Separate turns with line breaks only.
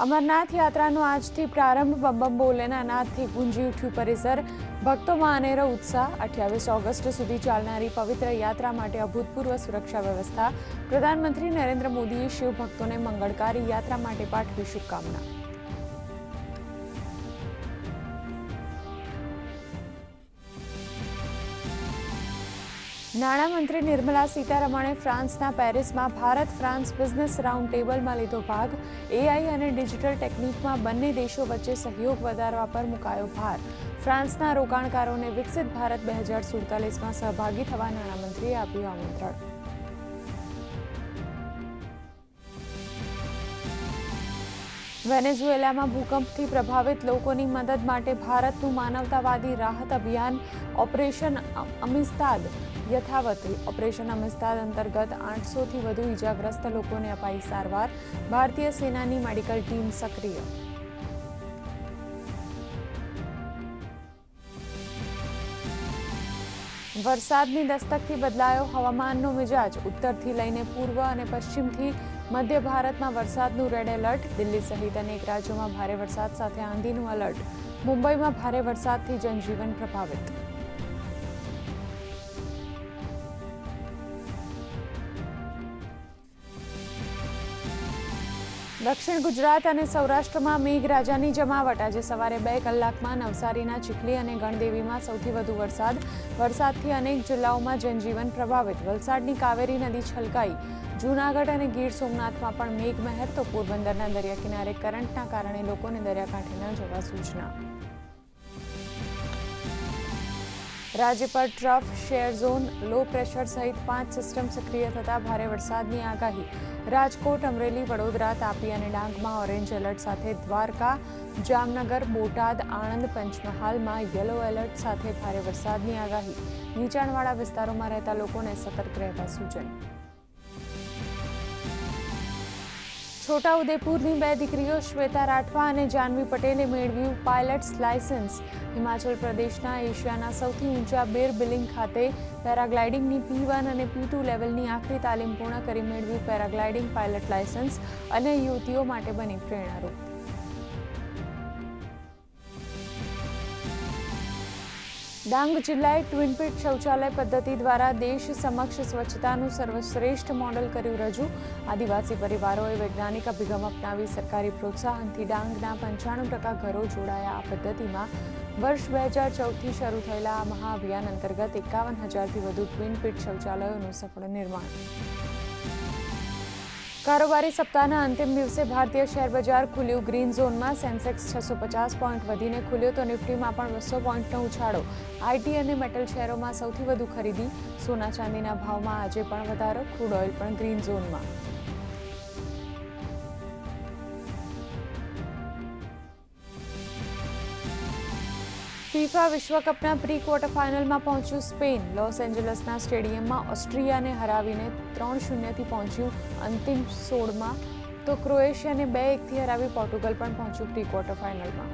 અમરનાથ યાત્રાનો આજથી પ્રારંભ બમ બમ બોલેના નાદથી ગુંજી ઉઠ્યું પરિસર. ભક્તોમાં અનેરો ઉત્સાહ. 28 ઓગસ્ટ સુધી ચાલનારી પવિત્ર યાત્રા માટે અભૂતપૂર્વ સુરક્ષા વ્યવસ્થા. પ્રધાનમંત્રી નરેન્દ્ર મોદીએ શિવ ભક્તોને મંગળકારી યાત્રા માટે પાઠવી શુભકામના. નાણામંત્રી નિર્મલા સીતારમણે ફ્રાન્સના પેરિસમાં ભારત ફ્રાન્સ બિઝનેસ રાઉન્ડ ટેબલમાં લીધો ભાગ. એઆઈ અને ડિજિટલ ટેકનિકમાં બંને દેશો વચ્ચે સહયોગ વધારવા પર મુકાયો ભાર. ફ્રાન્સના રોકાણકારોને વિકસિત ભારત 2047માં સહભાગી થવા નાણામંત્રીએ આપ્યું આમંત્રણ. વેનેઝુએલામાં ભૂકંપથી પ્રભાવિત લોકોની મદદ માટે ભારતનું માનવતાવાદી રાહત અભિયાન ઓપરેશન અમિસ્તાદ યથાવત. ઓપરેશન અમિસ્તાદ અંતર્ગત 800થી વધુ ઈજાગ્રસ્ત લોકોને અપાઈ સારવાર. ભારતીય સેનાની મેડિકલ ટીમ સક્રિય. વરસાદની દસ્તકથી બદલાયો હવામાનનો મિજાજ. ઉત્તરથી લઈને પૂર્વ અને પશ્ચિમથી મધ્ય ભારતમાં વરસાદનું રેડ એલર્ટ. દિલ્હી સહિત અનેક રાજ્યોમાં ભારે વરસાદ સાથે આંધીનું એલર્ટ. મુંબઈમાં ભારે વરસાદથી જનજીવન પ્રભાવિત. દક્ષિણ ગુજરાત અને સૌરાષ્ટ્રમાં મેઘરાજાની જમાવટ. આજે સવારે 2 કલાકમાં નવસારીના ચીખલી અને ગણદેવીમાં સૌથી વધુ વરસાદ. વરસાદથી અનેક જિલ્લાઓમાં જનજીવન પ્રભાવિત. વલસાડની કાવેરી નદી છલકાઈ. જૂનાગઢ અને ગીર સોમનાથમાં પણ મેઘમહેર. તો પોરબંદરના દરિયા કિનારે કરંટના કારણે લોકોને દરિયાકાંઠે ન જવા સૂચના. રાજ્ય પર trough, share zone, low pressure સહિત 5 સિસ્ટમ સક્રિય થતા ભારે વરસાદની આગાહી. રાજકોટ, અમરેલી, વડોદરા, તાપી અને ડાંગમાં ઓરેન્જ એલર્ટ સાથે દ્વારકા, જામનગર, બોટાદ, આણંદ, પંચમહાલમાં યલો એલર્ટ સાથે ભારે વરસાદની આગાહી. નીચાણવાળા વિસ્તારોમાં રહેતા લોકોને સતર્ક રહેવા સૂચન. છોટાઉદેપુરની 2 દીકરીઓ શ્વેતા રાઠવા અને જાનવી પટેલે મેળવ્યું પાયલટ્સ લાયસન્સ. હિમાચલ પ્રદેશના એશિયાના સૌથી ઊંચા બેર બિલિંગ ખાતે પેરાગ્લાઇડિંગની P1 અને P2 લેવલની આખરી તાલીમ પૂર્ણ કરી મેળવ્યું પેરાગ્લાઇડિંગ પાયલટ લાયસન્સ. અને યુવતીઓ માટે બની પ્રેરણારૂપ. ડાંગ જિલ્લાએ ટ્વિન પીટ શૌચાલય પદ્ધતિ દ્વારા દેશ સમક્ષ સ્વચ્છતાનું સર્વશ્રેષ્ઠ મોડલ કર્યું રજૂ. આદિવાસી પરિવારોએ વૈજ્ઞાનિક અભિગમ અપનાવી સરકારી પ્રોત્સાહનથી ડાંગના 95% ઘરો જોડાયા આ પદ્ધતિમાં. વર્ષ 2014થી શરૂ થયેલા આ મહાઅભિયાન અંતર્ગત 51,000થી વધુ ટ્વિન પીટ શૌચાલયોનું સફળ નિર્માણ. કારોબારી સપ્તાહના અંતિમ દિવસે ભારતીય શેર બજાર ખુલ્યું ગ્રીન ઝોનમાં. સેન્સેક્સ 650 પોઈન્ટ વધીને ખુલ્યો તો નિફ્ટીમાં પણ 200 પોઈન્ટનો ઉછાળો. આઈટી અને મેટલ શેરોમાં સૌથી વધુ ખરીદી. સોના ચાંદીના ભાવમાં આજે પણ વધારો. ક્રૂડ ઓઇલ પણ ગ્રીન ઝોનમાં. ફિફા વિશ્વકપના પ્રી ક્વાર્ટર ફાઇનલમાં પહોંચ્યું સ્પેન. લોસ એન્જલસના સ્ટેડિયમમાં ઓસ્ટ્રિયાને હરાવીને 3-0થી પહોંચ્યું અંતિમ 16માં. તો ક્રોએશિયાને 2-1થી હરાવી પોર્ટુગલ પણ પહોંચ્યું પ્રી ક્વાર્ટર ફાઇનલમાં.